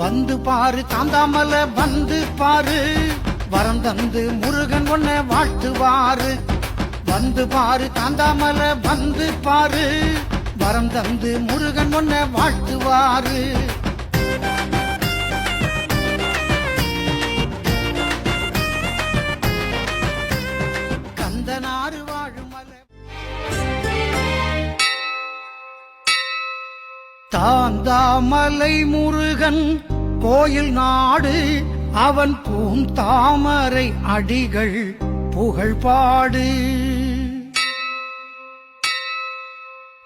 வந்து பாரு காந்தாமல வந்து பாரு, வரம் தந்து முருகன் உன்னை வாழ்த்துவாரு. வந்து பாரு காந்தாமல வந்து பாரு, வரம் தந்து முருகன் உன்னை வாழ்த்துவாரு. கந்தனாறு வாழுமல தாந்தாமலை முருகன் கோயில் நாடு, அவன் பூந்தாமரை அடிகள் புகழ்பாடு.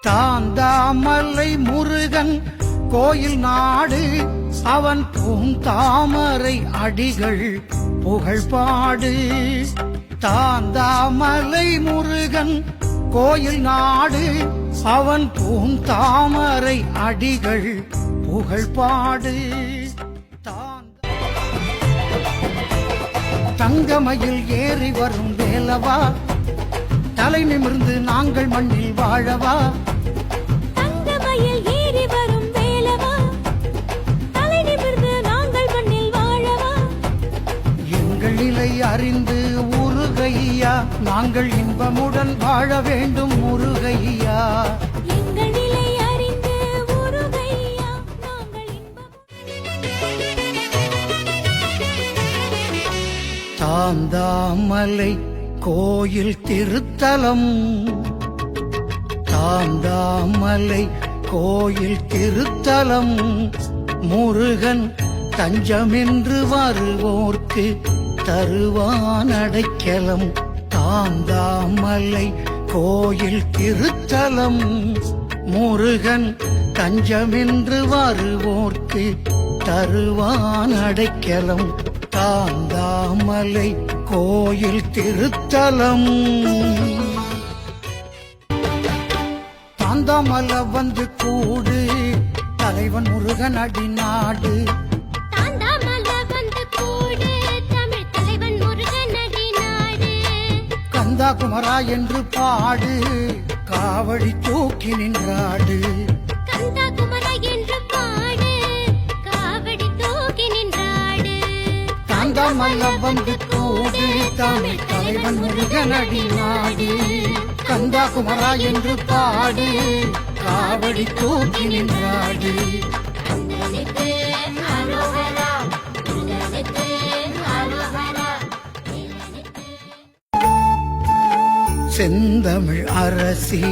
தாந்தாமலை முருகன் கோயில் நாடு, அவன் பூந்தாமரை அடிகள் புகழ்பாடு. தாந்தாமலை முருகன் கோயில் நாடு, அவன் பூந்தாமரை அடிகள் புகழ்பாடு. தங்கமயில் ஏறி வரும் வேலவா, தலை நிமிர்ந்து நாங்கள் மண்ணில் வாழவா. தங்கமயில் ஏறி வரும் வேலவா, தலை நிமிர்ந்து நாங்கள் மண்ணில் வாழவா. எங்கள் நிலை அறிந்து முருகையா, நாங்கள் இன்பமுடன் வாழ வேண்டும் முருகையா. எங்கள் நிலை அறிந்து முருகையா, நாங்கள் தாந்தாமலை கோயில் திருத்தலம், தாந்தாமலை கோயில் திருத்தலம். முருகன் தஞ்சமென்று வருவோர்க்கு தருவான் அடைக்கலம். தாந்தாமலை கோயில் திருத்தலம், முருகன் தஞ்சமென்று வருவோர்க்கு தருவான் அடைக்கலம். தாந்தாமலை கோயில் திருத்தலம். தாந்தாமல வந்து கூடு, தலைவன் முருகன் அடி நாடு. தாந்தாமல வந்து கூடு, தமிழ் தலைவன் முருகன் அடி நாடு. கந்தா குமரா என்று பாடு, காவடி தூக்கி நின்றாடு. கந்தா குமரா என்று பாடு, காவடி தூக்கி நின்றாடு. தாந்தாமல வந்து கூடு, தமிழ் தலைவன் முருகன் அடி நாடு. கந்தா குமரா என்று பாடு, காவடி தூக்கி நின்றாடு. முருகனுக்கு அரோகரா, முருகனுக்கு அரோகரா. செந்தமிழ் அரசி